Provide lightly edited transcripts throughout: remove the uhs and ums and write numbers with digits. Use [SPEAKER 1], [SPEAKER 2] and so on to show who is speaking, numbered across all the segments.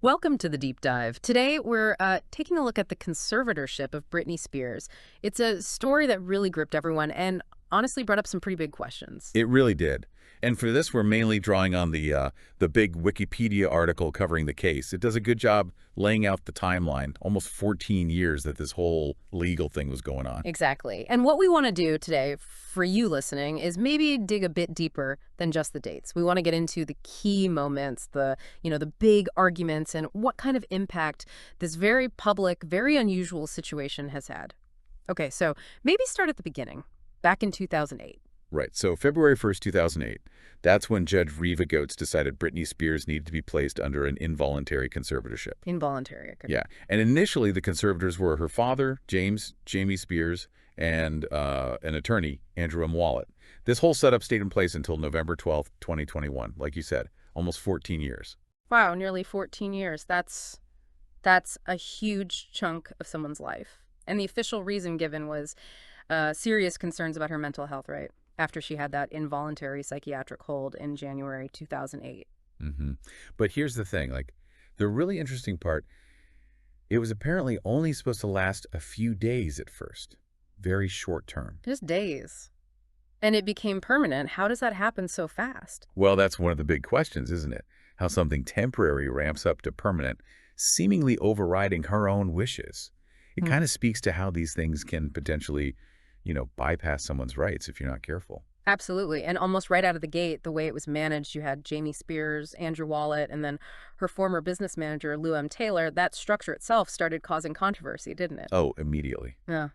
[SPEAKER 1] Welcome to the deep dive. Today, we're taking a look at the conservatorship of Britney Spears. It's a story that really gripped everyone and honestly brought up some pretty big questions.
[SPEAKER 2] It really did. And for this, we're mainly drawing on the big Wikipedia article covering the case. It does a good job laying out the timeline, almost 14 years that this whole legal thing was going on.
[SPEAKER 1] Exactly. And what we want to do today for you listening is maybe dig a bit deeper than just the dates. We want to get into the key moments, the big arguments, and what kind of impact this very public, very unusual situation has had. Okay, so maybe start at the beginning, back in 2008.
[SPEAKER 2] Right. So February 1st, 2008, that's when Judge Reva Goetz decided Britney Spears needed to be placed under an involuntary conservatorship.
[SPEAKER 1] Involuntary. Okay.
[SPEAKER 2] Yeah. And initially, the conservators were her father, Jamie Spears, and an attorney, Andrew M. Wallet. This whole setup stayed in place until November 12th, 2021, like you said, almost 14 years.
[SPEAKER 1] Wow, nearly 14 years. That's a huge chunk of someone's life. And the official reason given was serious concerns about her mental health, right? After she had that involuntary psychiatric hold in January 2008.
[SPEAKER 2] But here's the thing, the really interesting part, it was apparently only supposed to last a few days at first. Very short term.
[SPEAKER 1] Just days. And it became permanent. How does that happen so fast?
[SPEAKER 2] Well, that's one of the big questions, isn't it? How something temporary ramps up to permanent, seemingly overriding her own wishes. It kind of speaks to how these things can potentially bypass someone's rights if you're not careful.
[SPEAKER 1] Absolutely. And almost right out of the gate, the way it was managed, you had Jamie Spears, Andrew Wallet, and then her former business manager, Lou M. Taylor. That structure itself started causing controversy, didn't it?
[SPEAKER 2] Oh, immediately.
[SPEAKER 1] Yeah.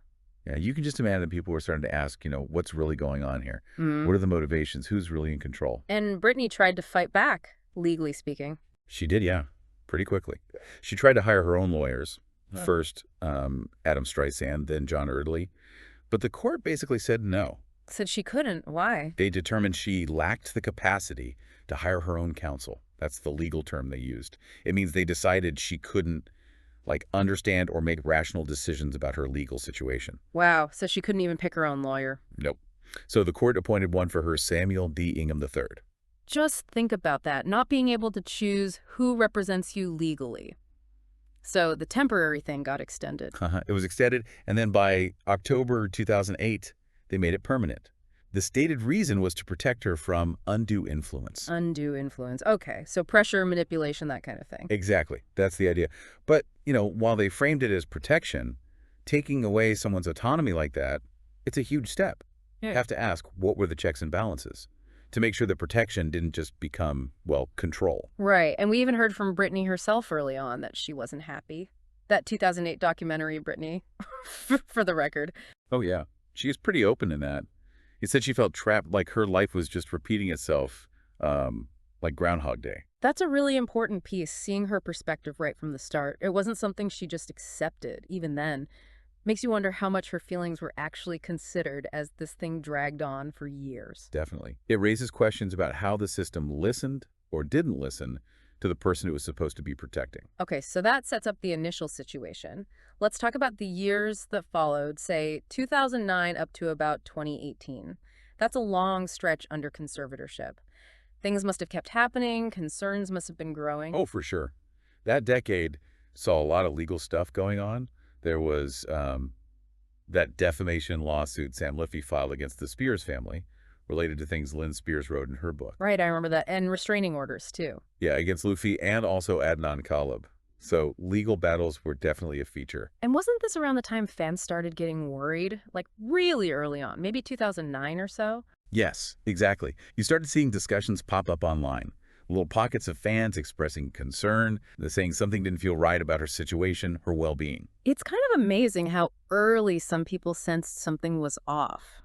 [SPEAKER 2] Yeah, you can just imagine that people were starting to ask, what's really going on here? What are the motivations? Who's really in control?
[SPEAKER 1] And Britney tried to fight back, legally speaking.
[SPEAKER 2] She did, yeah, pretty quickly. She tried to hire her own lawyers. First, Adam Streisand, then John Erdely. But the court basically said no.
[SPEAKER 1] Said she couldn't. Why?
[SPEAKER 2] They determined she lacked the capacity to hire her own counsel. That's the legal term they used. It means they decided she couldn't, understand or make rational decisions about her legal situation.
[SPEAKER 1] Wow. So she couldn't even pick her own lawyer.
[SPEAKER 2] Nope. So the court appointed one for her, Samuel D. Ingham III.
[SPEAKER 1] Just think about that, not being able to choose who represents you legally. So the temporary thing got extended.
[SPEAKER 2] It was extended, and then by October 2008, they made it permanent. The stated reason was to protect her from undue influence.
[SPEAKER 1] Undue influence. Okay, so pressure, manipulation, that kind of thing.
[SPEAKER 2] Exactly. That's the idea. But, while they framed it as protection, taking away someone's autonomy like that, it's a huge step.
[SPEAKER 1] Yeah.
[SPEAKER 2] You have to ask, what were the checks and balances to make sure that protection didn't just become, control?
[SPEAKER 1] Right, and we even heard from Britney herself early on that she wasn't happy. That 2008 documentary, Britney, for the record.
[SPEAKER 2] Oh, yeah. She is pretty open in that. He said she felt trapped, like her life was just repeating itself, like Groundhog Day.
[SPEAKER 1] That's a really important piece, seeing her perspective right from the start. It wasn't something she just accepted, even then. Makes you wonder how much her feelings were actually considered as this thing dragged on for years.
[SPEAKER 2] Definitely. It raises questions about how the system listened or didn't listen to the person it was supposed to be protecting.
[SPEAKER 1] Okay, so that sets up the initial situation. Let's talk about the years that followed, say 2009 up to about 2018. That's a long stretch under conservatorship. Things must have kept happening, concerns must have been growing.
[SPEAKER 2] Oh, for sure. That decade saw a lot of legal stuff going on. There was that defamation lawsuit Sam Liffey filed against the Spears family related to things Lynn Spears wrote in her book.
[SPEAKER 1] Right, I remember that. And restraining orders, too.
[SPEAKER 2] Yeah, against Luffy and also Adnan Khalib. So legal battles were definitely a feature.
[SPEAKER 1] And wasn't this around the time fans started getting worried? Like really early on, maybe 2009 or so?
[SPEAKER 2] Yes, exactly. You started seeing discussions pop up online. Little pockets of fans expressing concern, saying something didn't feel right about her situation, her well-being.
[SPEAKER 1] It's kind of amazing how early some people sensed something was off.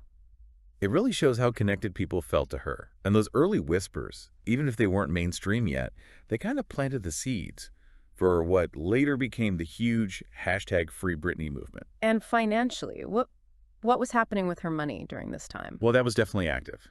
[SPEAKER 2] It really shows how connected people felt to her. And those early whispers, even if they weren't mainstream yet, they kind of planted the seeds for what later became the huge #FreeBritney movement.
[SPEAKER 1] And financially, what was happening with her money during this time?
[SPEAKER 2] Well, that was definitely active.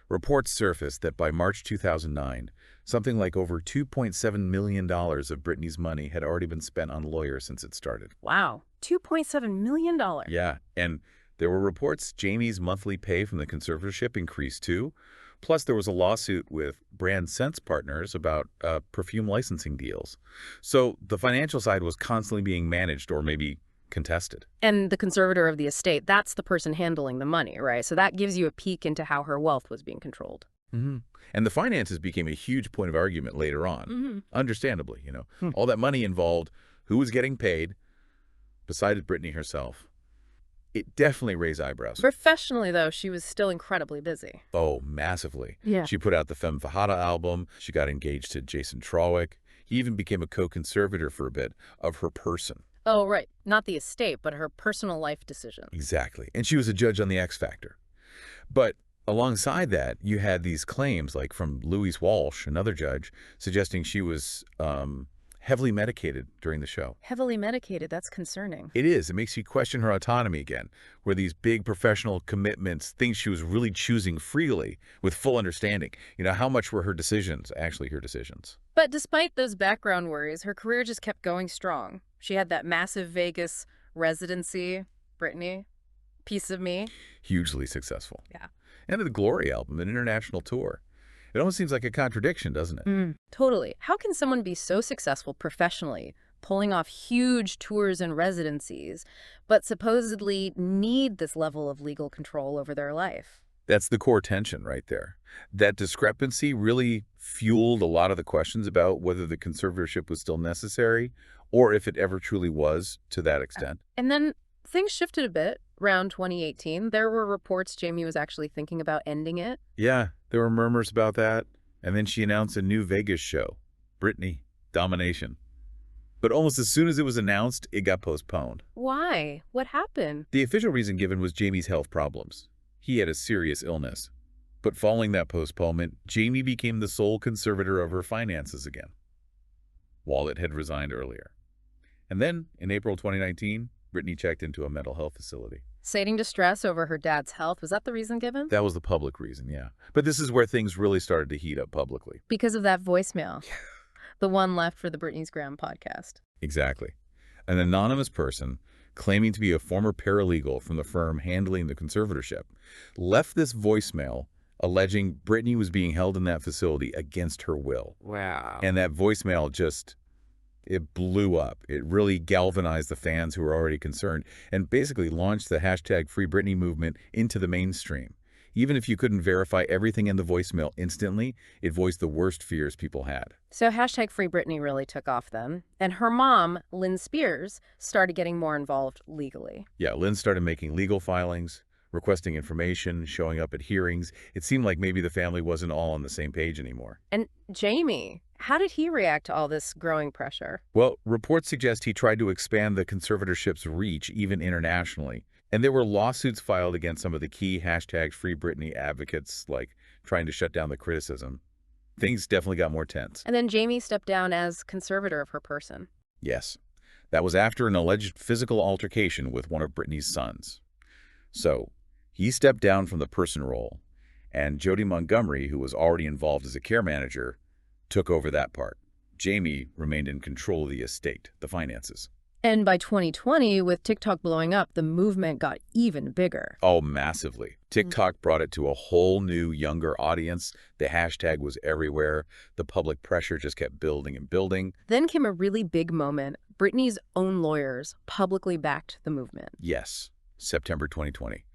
[SPEAKER 2] Reports surfaced that by March 2009, something like over $2.7 million of Britney's money had already been spent on lawyers since it started.
[SPEAKER 1] Wow, $2.7 million.
[SPEAKER 2] Yeah, and there were reports Jamie's monthly pay from the conservatorship increased too. Plus, there was a lawsuit with brand sense partners about perfume licensing deals. So the financial side was constantly being managed or maybe contested.
[SPEAKER 1] And the conservator of the estate, that's the person handling the money, right? So that gives you a peek into how her wealth was being controlled.
[SPEAKER 2] hmm And the finances became a huge point of argument later on. Understandably, all that money involved, who was getting paid, besides Britney herself. It definitely raised eyebrows.
[SPEAKER 1] Professionally, though, she was still incredibly busy.
[SPEAKER 2] Oh, massively.
[SPEAKER 1] Yeah.
[SPEAKER 2] She put out the Femme Fajada album. She got engaged to Jason Trawick. He even became a co-conservator for a bit of her person.
[SPEAKER 1] Oh, right. Not the estate, but her personal life decisions.
[SPEAKER 2] Exactly. And she was a judge on the X Factor. But alongside that, you had these claims, like from Louise Walsh, another judge, suggesting she was heavily medicated during the show.
[SPEAKER 1] Heavily medicated, that's concerning.
[SPEAKER 2] It is. It makes you question her autonomy again, where these big professional commitments, things she was really choosing freely with full understanding. How much were her decisions actually her decisions?
[SPEAKER 1] But despite those background worries, her career just kept going strong. She had that massive Vegas residency, Britney, Piece of Me.
[SPEAKER 2] Hugely successful.
[SPEAKER 1] Yeah.
[SPEAKER 2] And the Glory album, an international tour. It almost seems like a contradiction, doesn't it?
[SPEAKER 1] Totally. How can someone be so successful professionally, pulling off huge tours and residencies, but supposedly need this level of legal control over their life?
[SPEAKER 2] That's the core tension right there. That discrepancy really fueled a lot of the questions about whether the conservatorship was still necessary or if it ever truly was to that extent.
[SPEAKER 1] And then things shifted a bit. Around 2018, there were reports Jamie was actually thinking about ending it.
[SPEAKER 2] Yeah, there were murmurs about that. And then she announced a new Vegas show, Britney, Domination. But almost as soon as it was announced, it got postponed.
[SPEAKER 1] Why? What happened?
[SPEAKER 2] The official reason given was Jamie's health problems. He had a serious illness. But following that postponement, Jamie became the sole conservator of her finances again. Wallet had resigned earlier. And then, in April 2019, Britney checked into a mental health facility.
[SPEAKER 1] Citing distress over her dad's health, was that the reason given?
[SPEAKER 2] That was the public reason, yeah. But this is where things really started to heat up publicly.
[SPEAKER 1] Because of that voicemail. The one left for the Britney's Graham podcast.
[SPEAKER 2] Exactly. An anonymous person, claiming to be a former paralegal from the firm handling the conservatorship, left this voicemail alleging Britney was being held in that facility against her will.
[SPEAKER 1] Wow.
[SPEAKER 2] And that voicemail it blew up. It really galvanized the fans who were already concerned and basically launched the hashtag Free Britney movement into the mainstream. Even if you couldn't verify everything in the voicemail instantly, it voiced the worst fears people had.
[SPEAKER 1] So hashtag Free Britney really took off then. And her mom, Lynn Spears, started getting more involved legally.
[SPEAKER 2] Yeah, Lynn started making legal filings, requesting information, showing up at hearings. It seemed like maybe the family wasn't all on the same page anymore.
[SPEAKER 1] And Jamie, how did he react to all this growing pressure?
[SPEAKER 2] Well, reports suggest he tried to expand the conservatorship's reach even internationally. And there were lawsuits filed against some of the key hashtag Free Britney advocates, like trying to shut down the criticism. Things definitely got more tense.
[SPEAKER 1] And then Jamie stepped down as conservator of her person.
[SPEAKER 2] Yes. That was after an alleged physical altercation with one of Britney's sons. So, he stepped down from the person role, and Jody Montgomery, who was already involved as a care manager, took over that part. Jamie remained in control of the estate, the finances.
[SPEAKER 1] And by 2020, with TikTok blowing up, the movement got even bigger.
[SPEAKER 2] Oh, massively. TikTok brought it to a whole new, younger audience. The hashtag was everywhere. The public pressure just kept building and building.
[SPEAKER 1] Then came a really big moment. Britney's own lawyers publicly backed the movement.
[SPEAKER 2] Yes, September 2020.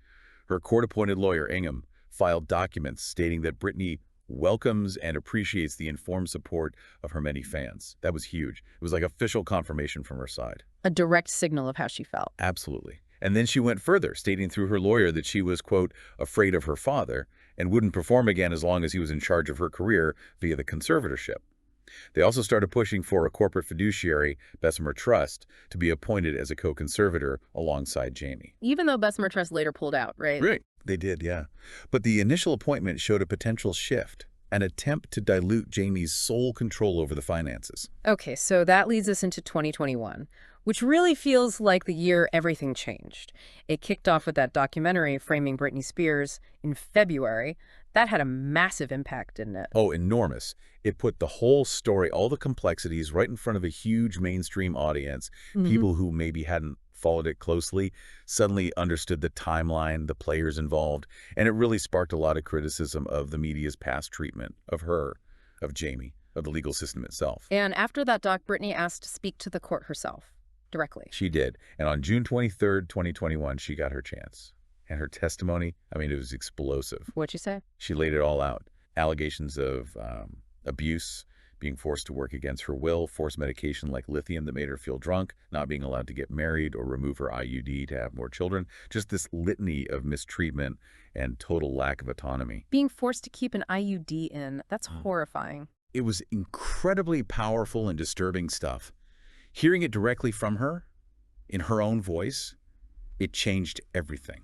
[SPEAKER 2] Her court-appointed lawyer, Ingham, filed documents stating that Britney welcomes and appreciates the informed support of her many fans. That was huge. It was like official confirmation from her side.
[SPEAKER 1] A direct signal of how she felt.
[SPEAKER 2] Absolutely. And then she went further, stating through her lawyer that she was, quote, afraid of her father and wouldn't perform again as long as he was in charge of her career via the conservatorship. They also started pushing for a corporate fiduciary, Bessemer Trust, to be appointed as a co-conservator alongside Jamie.
[SPEAKER 1] Even though Bessemer Trust later pulled out, right?
[SPEAKER 2] Right. They did, yeah. But the initial appointment showed a potential shift, an attempt to dilute Jamie's sole control over the finances.
[SPEAKER 1] Okay, so that leads us into 2021, which really feels like the year everything changed. It kicked off with that documentary framing Britney Spears in February. That had a massive impact, didn't it?
[SPEAKER 2] Oh, enormous. It put the whole story, all the complexities right in front of a huge mainstream audience, people who maybe hadn't followed it closely, suddenly understood the timeline, the players involved, and it really sparked a lot of criticism of the media's past treatment of her, of Jamie, of the legal system itself.
[SPEAKER 1] And after that, Doc, Britney asked to speak to the court herself, directly.
[SPEAKER 2] She did. And on June 23rd, 2021, she got her chance. And her testimony, I mean, it was explosive.
[SPEAKER 1] What'd you say?
[SPEAKER 2] She laid it all out. Allegations of abuse, being forced to work against her will, forced medication like lithium that made her feel drunk, not being allowed to get married or remove her IUD to have more children. Just this litany of mistreatment and total lack of autonomy.
[SPEAKER 1] Being forced to keep an IUD in, that's horrifying.
[SPEAKER 2] It was incredibly powerful and disturbing stuff. Hearing it directly from her, in her own voice, it changed everything.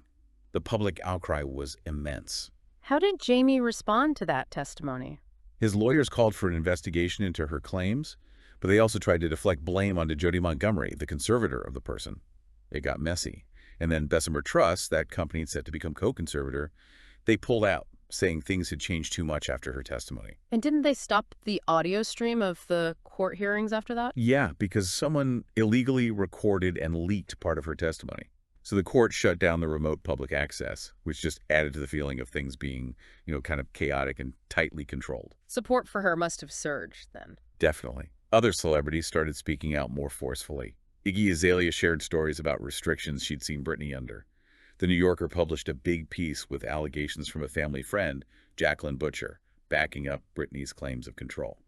[SPEAKER 2] The public outcry was immense.
[SPEAKER 1] How did Jamie respond to that testimony?
[SPEAKER 2] His lawyers called for an investigation into her claims, but they also tried to deflect blame onto Jody Montgomery, the conservator of the person. It got messy. And then Bessemer Trust, that company set to become co-conservator, they pulled out, saying things had changed too much after her testimony.
[SPEAKER 1] And didn't they stop the audio stream of the court hearings after that?
[SPEAKER 2] Yeah, because someone illegally recorded and leaked part of her testimony. So the court shut down the remote public access, which just added to the feeling of things being, kind of chaotic and tightly controlled.
[SPEAKER 1] Support for her must have surged then.
[SPEAKER 2] Definitely. Other celebrities started speaking out more forcefully. Iggy Azalea shared stories about restrictions she'd seen Britney under. The New Yorker published a big piece with allegations from a family friend, Jacqueline Butcher, backing up Britney's claims of control.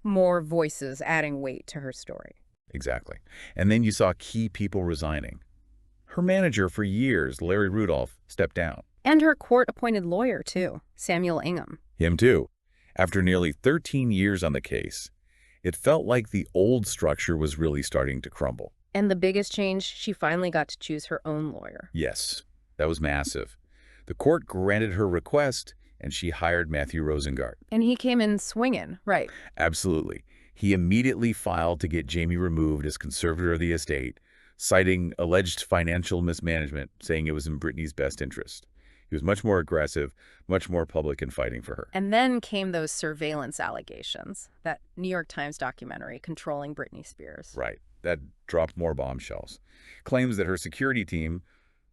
[SPEAKER 1] More voices adding weight to her story.
[SPEAKER 2] Exactly. And then you saw key people resigning. Her manager for years, Larry Rudolph, stepped down.
[SPEAKER 1] And her court-appointed lawyer, too, Samuel Ingham.
[SPEAKER 2] Him too. After nearly 13 years on the case, it felt like the old structure was really starting to crumble.
[SPEAKER 1] And the biggest change, she finally got to choose her own lawyer.
[SPEAKER 2] Yes, that was massive. The court granted her request, and she hired Matthew Rosengart.
[SPEAKER 1] And he came in swinging, right?
[SPEAKER 2] Absolutely. He immediately filed to get Jamie removed as conservator of the estate, citing alleged financial mismanagement, saying it was in Britney's best interest. He was much more aggressive, much more public in fighting for her.
[SPEAKER 1] And then came those surveillance allegations, that New York Times documentary, Controlling Britney Spears.
[SPEAKER 2] Right. That dropped more bombshells. Claims that her security team,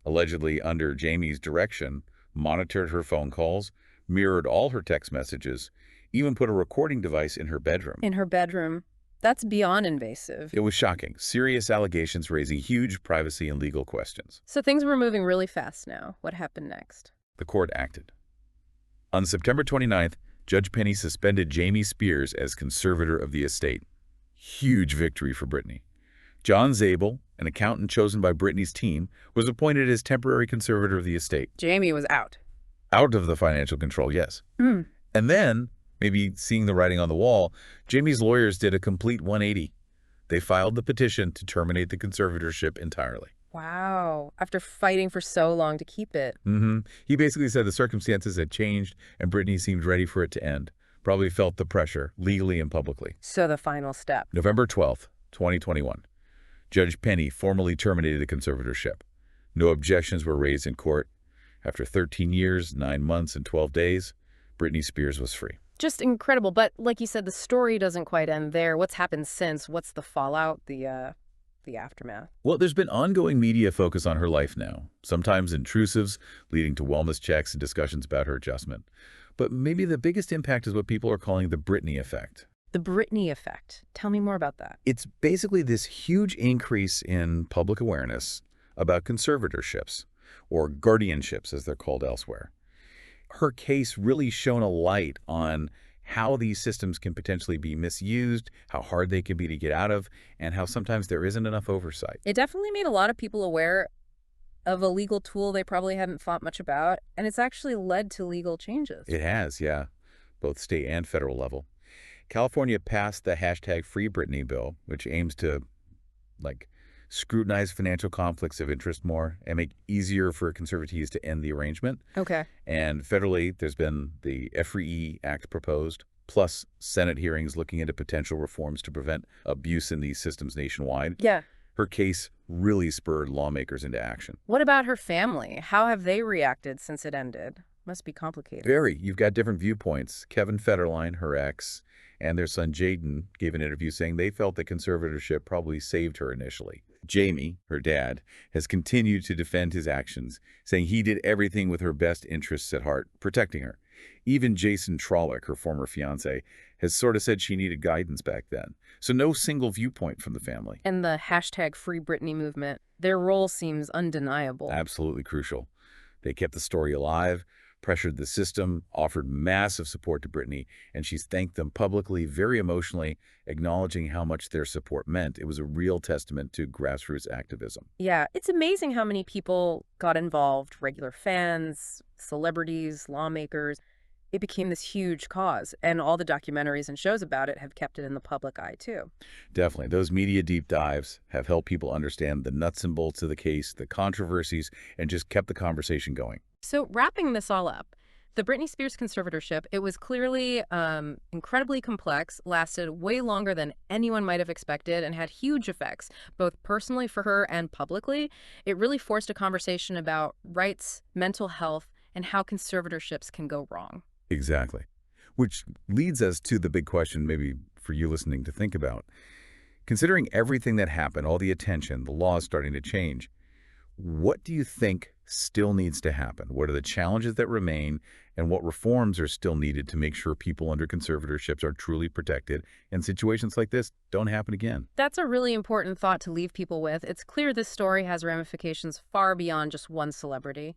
[SPEAKER 2] allegedly under Jamie's direction, monitored her phone calls, mirrored all her text messages, even put a recording device in her bedroom.
[SPEAKER 1] In her bedroom. That's beyond invasive.
[SPEAKER 2] It was shocking. Serious allegations raising huge privacy and legal questions.
[SPEAKER 1] So things were moving really fast now. What happened next?
[SPEAKER 2] The court acted. On September 29th, Judge Penny suspended Jamie Spears as conservator of the estate. Huge victory for Britney. John Zabel, an accountant chosen by Britney's team, was appointed as temporary conservator of the estate.
[SPEAKER 1] Jamie was out.
[SPEAKER 2] Out of the financial control, yes. And then, maybe seeing the writing on the wall, Jamie's lawyers did a complete 180. They filed the petition to terminate the conservatorship entirely.
[SPEAKER 1] Wow. After fighting for so long to keep it.
[SPEAKER 2] He basically said the circumstances had changed and Britney seemed ready for it to end. Probably felt the pressure, legally and publicly.
[SPEAKER 1] So the final step.
[SPEAKER 2] November 12th, 2021. Judge Penny formally terminated the conservatorship. No objections were raised in court. After 13 years, 9 months, and 12 days, Britney Spears was free.
[SPEAKER 1] Just incredible. But like you said, the story doesn't quite end there. What's happened since? What's the fallout, the aftermath?
[SPEAKER 2] Well, there's been ongoing media focus on her life now, sometimes intrusives, leading to wellness checks and discussions about her adjustment. But maybe the biggest impact is what people are calling the Britney effect.
[SPEAKER 1] The Britney effect. Tell me more about that.
[SPEAKER 2] It's basically this huge increase in public awareness about conservatorships, or guardianships as they're called elsewhere. Her case really shone a light on how these systems can potentially be misused, how hard they can be to get out of, and how sometimes there isn't enough oversight.
[SPEAKER 1] It definitely made a lot of people aware of a legal tool they probably hadn't thought much about, and it's actually led to legal changes.
[SPEAKER 2] It has, yeah, both state and federal level. California passed the #FreeBritney bill, which aims to, scrutinize financial conflicts of interest more and make easier for conservatees to end the arrangement.
[SPEAKER 1] Okay.
[SPEAKER 2] And federally, there's been the FRE Act proposed, plus Senate hearings looking into potential reforms to prevent abuse in these systems nationwide.
[SPEAKER 1] Yeah.
[SPEAKER 2] Her case really spurred lawmakers into action.
[SPEAKER 1] What about her family? How have they reacted since it ended? Must be complicated.
[SPEAKER 2] Very. You've got different viewpoints. Kevin Federline, her ex, and their son Jaden gave an interview saying they felt the conservatorship probably saved her initially. Jamie, her dad, has continued to defend his actions, saying he did everything with her best interests at heart, protecting her. Even Jason Trollock, her former fiancé, has sort of said she needed guidance back then. So no single viewpoint from the family.
[SPEAKER 1] And the hashtag Free Britney movement, their role seems undeniable.
[SPEAKER 2] Absolutely crucial. They kept the story alive, pressured the system, offered massive support to Britney, and she's thanked them publicly, very emotionally, acknowledging how much their support meant. It was a real testament to grassroots activism.
[SPEAKER 1] Yeah, it's amazing how many people got involved, regular fans, celebrities, lawmakers. It became this huge cause, and all the documentaries and shows about it have kept it in the public eye, too.
[SPEAKER 2] Definitely. Those media deep dives have helped people understand the nuts and bolts of the case, the controversies, and just kept the conversation going.
[SPEAKER 1] So wrapping this all up, the Britney Spears conservatorship, it was clearly incredibly complex, lasted way longer than anyone might have expected, and had huge effects, both personally for her and publicly. It really forced a conversation about rights, mental health, and how conservatorships can go wrong.
[SPEAKER 2] Exactly. Which leads us to the big question, maybe for you listening to think about. Considering everything that happened, all the attention, the laws starting to change, what do you think still needs to happen? What are the challenges that remain, and what reforms are still needed to make sure people under conservatorships are truly protected and situations like this don't happen again?
[SPEAKER 1] That's a really important thought to leave people with. It's clear this story has ramifications far beyond just one celebrity.